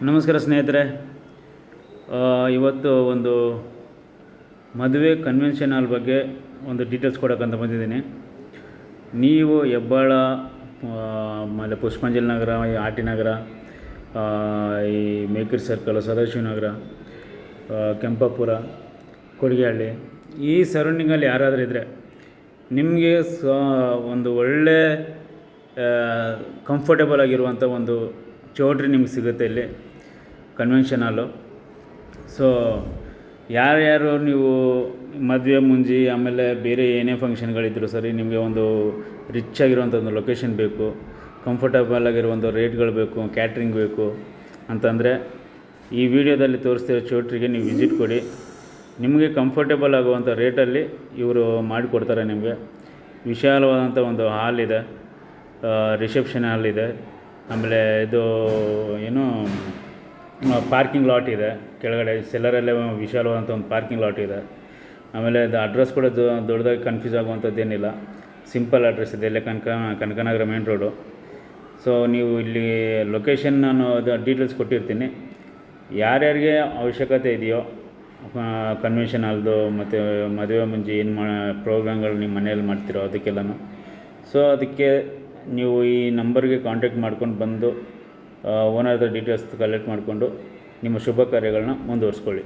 ನಮಸ್ಕಾರ ಸ್ನೇಹಿತರೆ. ಇವತ್ತು ಒಂದು ಮದುವೆ ಕನ್ವೆನ್ಷನ್ ಹಾಲ್ ಬಗ್ಗೆ ಒಂದು ಡೀಟೇಲ್ಸ್ ಕೊಡೋಕ್ಕಂತ ಬಂದಿದ್ದೀನಿ. ನೀವು ಹೆಬ್ಬಾಳ, ಆಮೇಲೆ ಪುಷ್ಪಂಜಲಿ ನಗರ, ಆರ್ ಟಿ ನಗರ, ಈ ಮೇಕರಿ ಸರ್ಕಲ್, ಸದಾಶಿವನಗರ, ಕೆಂಪಾಪುರ, ಕೊಡಿಗೆಹಳ್ಳಿ ಈ ಸರೌಂಡಿಂಗಲ್ಲಿ ಯಾರಾದರೂ ಇದ್ದರೆ ನಿಮಗೆ ಒಂದು ಒಳ್ಳೆ ಕಂಫರ್ಟೇಬಲ್ ಆಗಿರುವಂಥ ಒಂದು ಚೌಟ್ರಿ ನಿಮ್ಗೆ ಸಿಗುತ್ತೆ ಇಲ್ಲಿ ಕನ್ವೆನ್ಷನ್ ಹಾಲು. ಸೊ ಯಾರ್ಯಾರು ನೀವು ಮದುವೆ ಮುಂಜಿ ಆಮೇಲೆ ಬೇರೆ ಏನೇ ಫಂಕ್ಷನ್ಗಳಿದ್ದರೂ ಸರಿ, ನಿಮಗೆ ಒಂದು ರಿಚ್ ಆಗಿರುವಂಥ ಒಂದು ಲೊಕೇಶನ್ ಬೇಕು, ಕಂಫರ್ಟಬಲ್ ಆಗಿರುವಂಥ ರೇಟ್ಗಳು ಬೇಕು, ಕ್ಯಾಟ್ರಿಂಗ್ ಬೇಕು ಅಂತಂದರೆ ಈ ವಿಡಿಯೋದಲ್ಲಿ ತೋರಿಸ್ತಿರೋ ಚೌಟ್ರಿಗೆ ನೀವು ವಿಸಿಟ್ ಕೊಡಿ. ನಿಮಗೆ ಕಂಫರ್ಟೇಬಲ್ ಆಗುವಂಥ ರೇಟಲ್ಲಿ ಇವರು ಮಾಡಿಕೊಡ್ತಾರೆ. ನಿಮಗೆ ವಿಶಾಲವಾದಂಥ ಒಂದು ಹಾಲ್ ಇದೆ, ರಿಸೆಪ್ಷನ್ ಹಾಲ್ ಇದೆ, ಆಮೇಲೆ ಇದು ಏನು ಪಾರ್ಕಿಂಗ್ ಲಾಟ್ ಇದೆ, ಕೆಳಗಡೆ ಸೆಲ್ಲರಲ್ಲೇ ವಿಶಾಲವಾದಂಥ ಒಂದು ಪಾರ್ಕಿಂಗ್ ಲಾಟ್ ಇದೆ. ಆಮೇಲೆ ಅದು ಅಡ್ರೆಸ್ ಕೂಡ ದೊಡ್ಡದಾಗಿ ಕನ್ಫ್ಯೂಸ್ ಆಗುವಂಥದ್ದೇನಿಲ್ಲ, ಸಿಂಪಲ್ ಅಡ್ರೆಸ್ ಇದೆ, ಇಲ್ಲೇ ಕನಕನಗರ ಮೇನ್ ರೋಡು. ಸೊ ನೀವು ಇಲ್ಲಿ ಲೊಕೇಶನ್ ನಾನು ಅದು ಡೀಟೇಲ್ಸ್ ಕೊಟ್ಟಿರ್ತೀನಿ. ಯಾರ್ಯಾರಿಗೆ ಅವಶ್ಯಕತೆ ಇದೆಯೋ ಕನ್ವೆನ್ಷನ್ ಹಾಲ್ದು ಮತ್ತು ಮದುವೆ ಮುಂಚೆ ಏನು ಪ್ರೋಗ್ರಾಮ್ಗಳು ನಿಮ್ಮ ಮನೆಯಲ್ಲಿ ಮಾಡ್ತಿರೋ ಅದಕ್ಕೆಲ್ಲನೂ, ಸೊ ಅದಕ್ಕೆ ನೀವು ಈ ನಂಬರ್ಗೆ ಕಾಂಟ್ಯಾಕ್ಟ್ ಮಾಡ್ಕೊಂಡು ಬಂದು ಓನರ್ದ ಡೀಟೇಲ್ಸ್ ಕಲೆಕ್ಟ್ ಮಾಡಿಕೊಂಡು ನಿಮ್ಮ ಶುಭ ಕಾರ್ಯಗಳನ್ನ ಮುಂದುವರಿಸ್ಕೊಳ್ಳಿ.